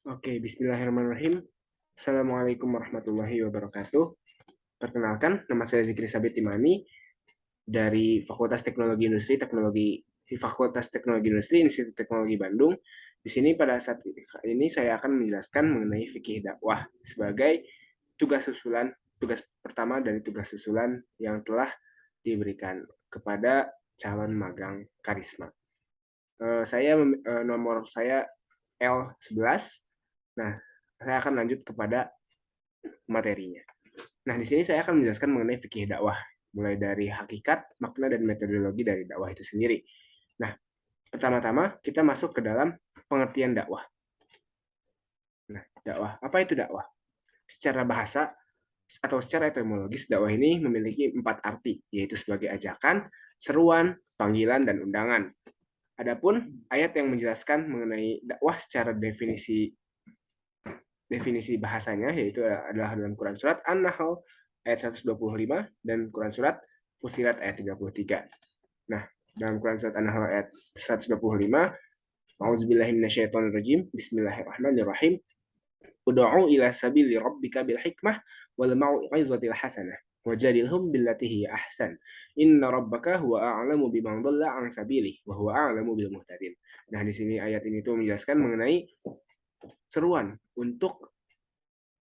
Oke, bismillahirrahmanirrahim. Assalamualaikum warahmatullahi wabarakatuh. Perkenalkan, nama saya Zikri Sabit Timani dari Fakultas Teknologi Industri Institut Teknologi Bandung. Di sini pada saat ini saya akan menjelaskan mengenai fikih dakwah sebagai tugas susulan, tugas pertama dari tugas susulan yang telah diberikan kepada calon magang Karisma. Nomor saya L11. Nah, saya akan lanjut kepada materinya. Nah, di sini saya akan menjelaskan mengenai fikih dakwah, mulai dari hakikat, makna, dan metodologi dari dakwah itu sendiri. Nah, pertama-tama kita masuk ke dalam pengertian dakwah. Nah, dakwah, apa itu dakwah? Secara bahasa atau secara etimologis, dakwah ini memiliki 4 arti, yaitu sebagai ajakan, seruan, panggilan, dan undangan. Adapun ayat yang menjelaskan mengenai dakwah secara definisi bahasanya, yaitu adalah dalam Quran Surat An-Nahl ayat 125 dan Quran Surat Fusilat ayat 33. Nah, dalam Quran Surat An-Nahl ayat 125, A'udzubillahi minasyaitonirrajim, Bismillahirrahmanirrahim, Ud'u ila sabili rabbika bil hikmah wal mau'izatil hasanah wajadilhum billati hiya ahsan. Inna rabbaka huwa a'lamu biman dhalla an sabilihi wa huwa a'lamu bil muhtadin. Nah, di sini ayat ini tuh menjelaskan mengenai seruan untuk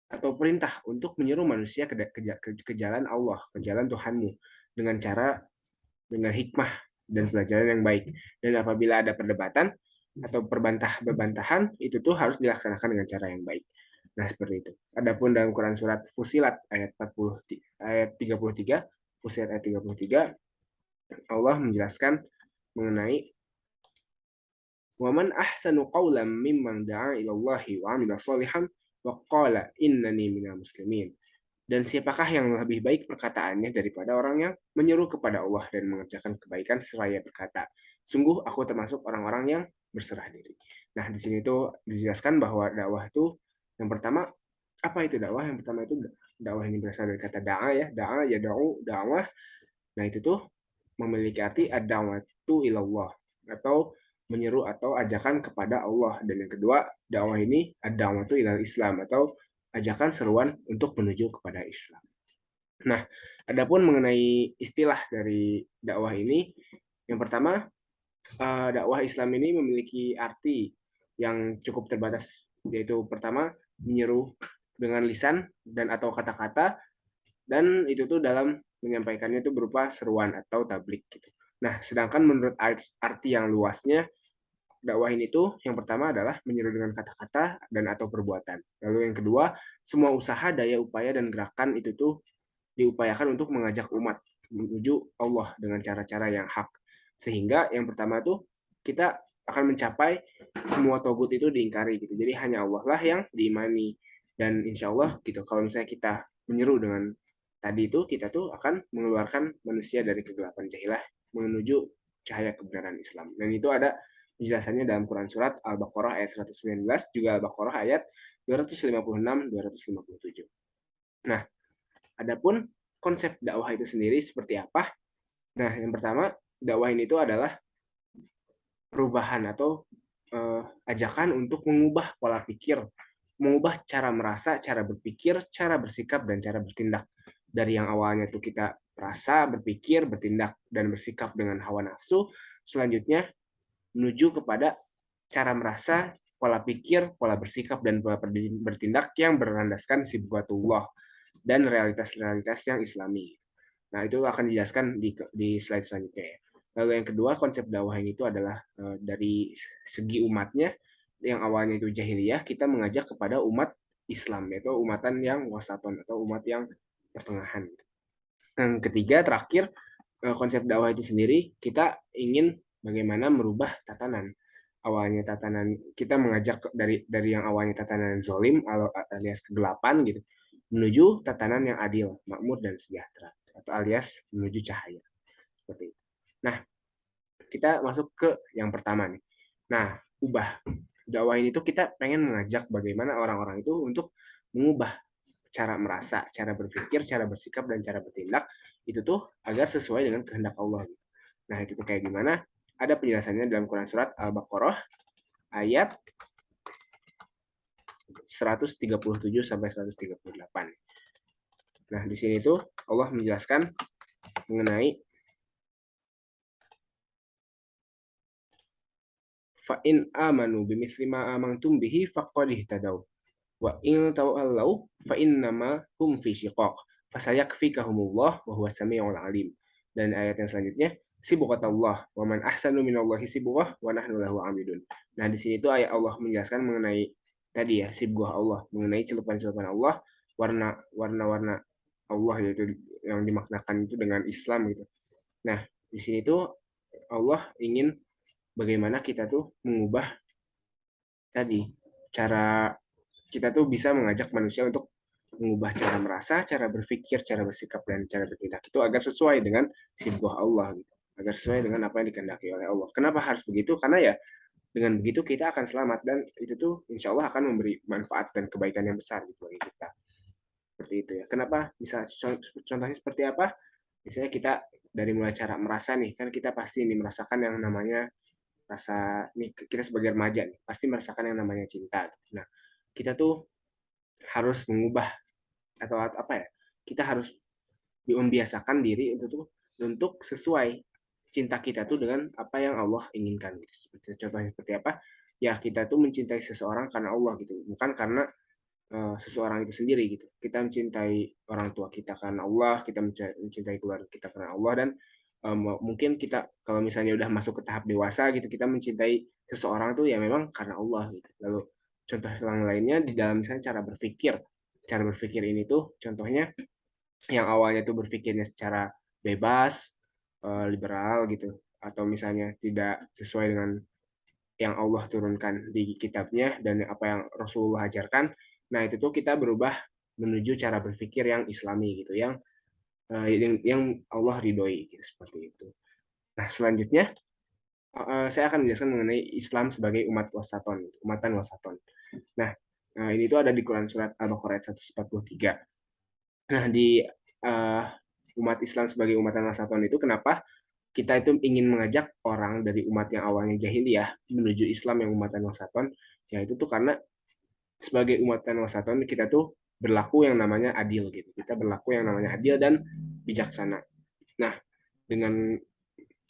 atau perintah untuk menyeru manusia ke jalan Allah, ke jalan Tuhanmu dengan hikmah dan pelajaran yang baik. Dan apabila ada perdebatan atau perbantahan, itu tuh harus dilaksanakan dengan cara yang baik. Nah, seperti itu. Adapun dalam Quran surat Fusilat ayat 40 ayat 33, Fusilat ayat 33, Allah menjelaskan mengenai Waman ahsanu qawlan mimman da'a ila Allahi wa amila salihan wa qala innani minal muslimin. Dan siapakah yang lebih baik perkataannya daripada orang yang menyeru kepada Allah dan mengerjakan kebaikan seraya berkata, sungguh aku termasuk orang-orang yang berserah diri. Nah, di sini tuh dijelaskan bahwa dakwah itu yang pertama, apa itu dakwah? Yang pertama itu dakwah ini berasal dari kata da'a ya, da'a ya da'u, dakwah. Nah, itu tuh memiliki arti ad-da'watu ilallah atau menyeru atau ajakan kepada Allah. Dan yang kedua, dakwah ini ad-da'watu ilal Islam atau ajakan seruan untuk menuju kepada Islam. Nah, adapun mengenai istilah dari dakwah ini, yang pertama, dakwah Islam ini memiliki arti yang cukup terbatas, yaitu pertama, menyeru dengan lisan dan atau kata-kata, dan itu tuh dalam menyampaikannya itu berupa seruan atau tablik gitu. Nah, sedangkan menurut arti yang luasnya, dakwah ini tuh yang pertama adalah menyeru dengan kata-kata dan atau perbuatan. Lalu yang kedua, semua usaha, daya upaya dan gerakan itu tuh diupayakan untuk mengajak umat menuju Allah dengan cara-cara yang hak. Sehingga yang pertama tuh kita akan mencapai semua togut itu diingkari gitu. Jadi hanya Allah lah yang diimani. Dan insya Allah gitu, kalau misalnya kita menyeru dengan tadi itu, kita tuh akan mengeluarkan manusia dari kegelapan jahilah menuju cahaya kebenaran Islam. Dan itu ada penjelasannya dalam Quran Surat Al-Baqarah ayat 119, juga Al-Baqarah ayat 256-257. Nah, adapun konsep dakwah itu sendiri seperti apa? Nah, yang pertama, dakwah ini itu adalah perubahan atau ajakan untuk mengubah pola pikir, mengubah cara merasa, cara berpikir, cara bersikap, dan cara bertindak. Dari yang awalnya tuh kita rasa, berpikir, bertindak, dan bersikap dengan hawa nafsu, selanjutnya menuju kepada cara merasa, pola pikir, pola bersikap, dan pola bertindak yang berlandaskan sibghatullah dan realitas-realitas yang islami. Nah, itu akan dijelaskan di slide selanjutnya ya. Lalu yang kedua, konsep dakwah ini itu adalah dari segi umatnya, yang awalnya itu jahiliyah, kita mengajak kepada umat Islam, yaitu umatan yang wasaton atau umat yang pertengahan. Yang ketiga, terakhir, konsep dakwah itu sendiri, kita ingin bagaimana merubah tatanan. Awalnya tatanan, kita mengajak dari yang awalnya tatanan zolim alias kegelapan gitu, menuju tatanan yang adil, makmur, dan sejahtera, atau alias menuju cahaya. Seperti itu. Nah, kita masuk ke yang pertama nih. Nah, ubah. Dakwah ini tuh kita pengen mengajak bagaimana orang-orang itu untuk mengubah cara merasa, cara berpikir, cara bersikap, dan cara bertindak itu tuh agar sesuai dengan kehendak Allah. Nah, itu tuh kayak gimana? Ada penjelasannya dalam Quran Surat Al-Baqarah ayat 137 sampai 138. Nah, di sini tuh Allah menjelaskan mengenai fa in amanu bimithli ma amantum bihi faqad ihtadaw wa in tawallaw fa innama hum fi shiqaq fasayakfikahumullah wa huwa samiul alim. Dan ayat yang selanjutnya sibghatallah wa man ahsanu minallahi sibghah wa nahnu lahu amidun. Nah, di sini itu ayat Allah menjelaskan mengenai tadi ya sibghah Allah, mengenai celupan-celupan Allah, warna-warna Allah yaitu yang dimaknakan itu dengan Islam gitu. Nah, di sini tuh Allah ingin bagaimana kita tuh mengubah tadi cara kita tuh bisa mengajak manusia untuk mengubah cara merasa, cara berpikir, cara bersikap, dan cara bertindak itu agar sesuai dengan sibghah Allah gitu. Agar sesuai dengan apa yang dikehendaki oleh Allah. Kenapa harus begitu? Karena ya dengan begitu kita akan selamat dan itu tuh insya Allah akan memberi manfaat dan kebaikan yang besar gitu bagi kita. Seperti itu ya. Kenapa? Bisa contohnya seperti apa? Misalnya kita dari mulai cara merasa nih, kan kita pasti ini merasakan yang namanya rasa nih kita sebagai remaja nih pasti merasakan yang namanya cinta. Nah, kita tuh harus mengubah atau apa ya? Kita harus membiasakan diri untuk sesuai cinta kita tuh dengan apa yang Allah inginkan. Seperti contohnya seperti apa? Ya kita tuh mencintai seseorang karena Allah gitu, bukan karena seseorang itu sendiri gitu. Kita mencintai orang tua kita karena Allah, kita mencintai keluarga kita karena Allah dan mungkin kita kalau misalnya udah masuk ke tahap dewasa gitu, kita mencintai seseorang tuh ya memang karena Allah gitu. Lalu contoh yang lainnya di dalam misalnya cara berpikir. Cara berpikir ini tuh contohnya yang awalnya tuh berpikirnya secara bebas, liberal gitu, atau misalnya tidak sesuai dengan yang Allah turunkan di kitabnya dan apa yang Rasulullah ajarkan. Nah, itu tuh kita berubah menuju cara berpikir yang Islami gitu, yang Allah ridhoi gitu, seperti itu. Nah, selanjutnya saya akan menjelaskan mengenai Islam sebagai umat wasaton, umatan wasaton. Nah, ini tuh ada di Quran surat Al-Baqarah 143. Nah, di umat Islam sebagai umatan wasaton itu kenapa kita itu ingin mengajak orang dari umat yang awalnya jahiliyah menuju Islam yang umatan wasaton, ya itu tuh karena sebagai umatan wasaton kita tuh berlaku yang namanya adil gitu. Kita berlaku yang namanya adil dan bijaksana. Nah, dengan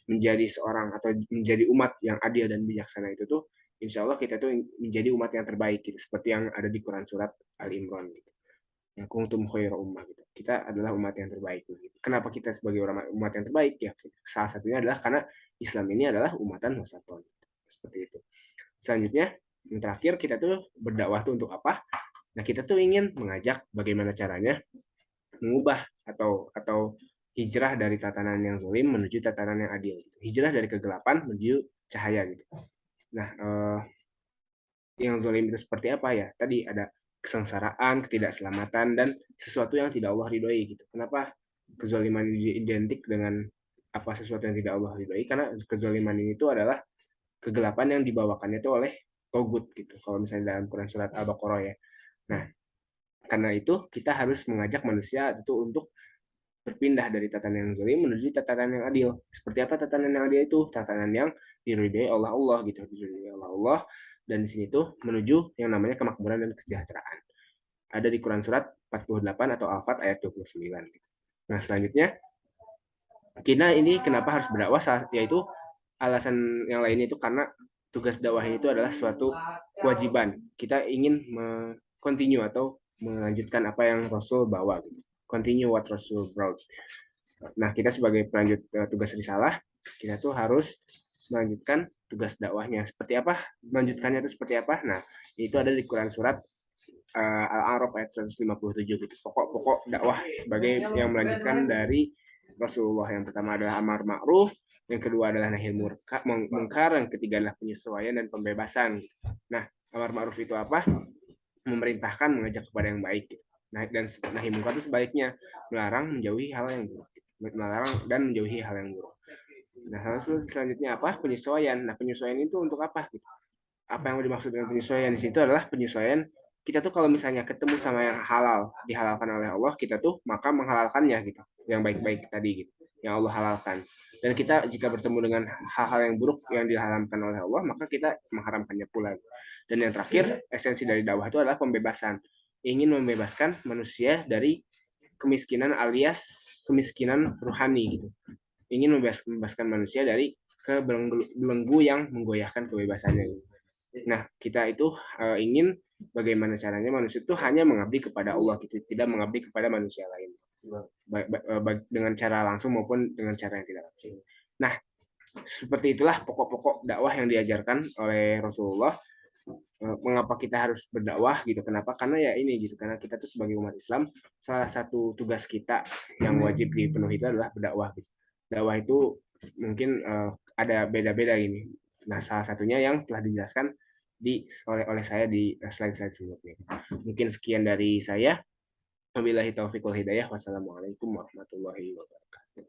menjadi seorang atau menjadi umat yang adil dan bijaksana itu tuh insya Allah kita tuh menjadi umat yang terbaik gitu. Seperti yang ada di Quran surat Al-Imran gitu. Ya, kuntum khairu ummah gitu. Kita adalah umat yang terbaik gitu. Kenapa kita sebagai umat yang terbaik ya? Salah satunya adalah karena Islam ini adalah umatan wasaton. Seperti itu. Selanjutnya, yang terakhir kita tuh berdakwah tuh untuk apa? Nah, kita tuh ingin mengajak bagaimana caranya mengubah atau hijrah dari tatanan yang zalim menuju tatanan yang adil. Hijrah dari kegelapan menuju cahaya gitu. Nah, yang zalim itu seperti apa ya? Tadi ada kesengsaraan, ketidakselamatan, dan sesuatu yang tidak Allah ridhoi gitu. Kenapa kezaliman ini identik dengan apa sesuatu yang tidak Allah ridhoi? Karena kezaliman ini itu adalah kegelapan yang dibawakannya itu oleh togut gitu. Kalau misalnya dalam Quran surat Al-Baqarah ya. Nah, karena itu kita harus mengajak manusia itu untuk berpindah dari tatanan yang zalim menuju tatanan yang adil. Seperti apa tatanan yang adil itu? Tatanan yang diridhoi oleh Allah gitu, diridhoi oleh Allah. Dan di sini tuh menuju yang namanya kemakmuran dan kesejahteraan. Ada di Quran surat 48 atau Al-Fat ayat 29. Nah, selanjutnya kita ini kenapa harus berdakwah? Yaitu alasan yang lainnya itu karena tugas dakwah itu adalah suatu kewajiban. Kita ingin continue atau melanjutkan apa yang Rasul bawa. Continue what Rasul brought. Nah, kita sebagai pelanjut tugas risalah, kita tuh harus melanjutkan tugas dakwahnya. Seperti apa? Melanjutkannya itu seperti apa? Nah, itu ada di Quran surat Al-A'raf ayat 157 gitu. Pokok-pokok dakwah sebagai yang melanjutkan dari Rasulullah. Yang pertama adalah amar ma'ruf, yang kedua adalah nahi mungkar, yang ketiga adalah penyesuaian dan pembebasan. Nah, amar ma'ruf itu apa? Memerintahkan mengajak kepada yang baik. Nah, dan nahi mungkar itu sebaliknya melarang menjauhi hal yang buruk. Melarang dan menjauhi hal yang buruk. Nah, selanjutnya apa? Penyesuaian. Nah, penyesuaian itu untuk apa? Apa yang dimaksud dengan penyesuaian di situ adalah penyesuaian kita tuh kalau misalnya ketemu sama yang halal dihalalkan oleh Allah, kita tuh maka menghalalkannya gitu, yang baik-baik tadi gitu. yang Allah halalkan. Dan kita jika bertemu dengan hal-hal yang buruk yang diharamkan oleh Allah, maka kita mengharamkannya pula. Dan yang terakhir, esensi dari dakwah itu adalah pembebasan. Ingin membebaskan manusia dari kemiskinan alias kemiskinan rohani gitu. Ingin membebaskan manusia dari kebelenggu yang menggoyahkan kebebasannya. Nah, kita itu ingin bagaimana caranya manusia itu hanya mengabdi kepada Allah gitu, tidak mengabdi kepada manusia lain. Dengan cara langsung maupun dengan cara yang tidak langsung. Nah, seperti itulah pokok-pokok dakwah yang diajarkan oleh Rasulullah. Mengapa kita harus berdakwah gitu? Kenapa? Karena ya ini gitu. Karena kita tuh sebagai umat Islam, salah satu tugas kita yang wajib dipenuhi itu adalah berdakwah gitu. Dakwah itu mungkin ada beda-beda ini. Nah, salah satunya yang telah dijelaskan oleh saya di slide-slide sebelumnya. Mungkin sekian dari saya. Wabillahi taufiq wal hidayah. Wassalamualaikum warahmatullahi wabarakatuh.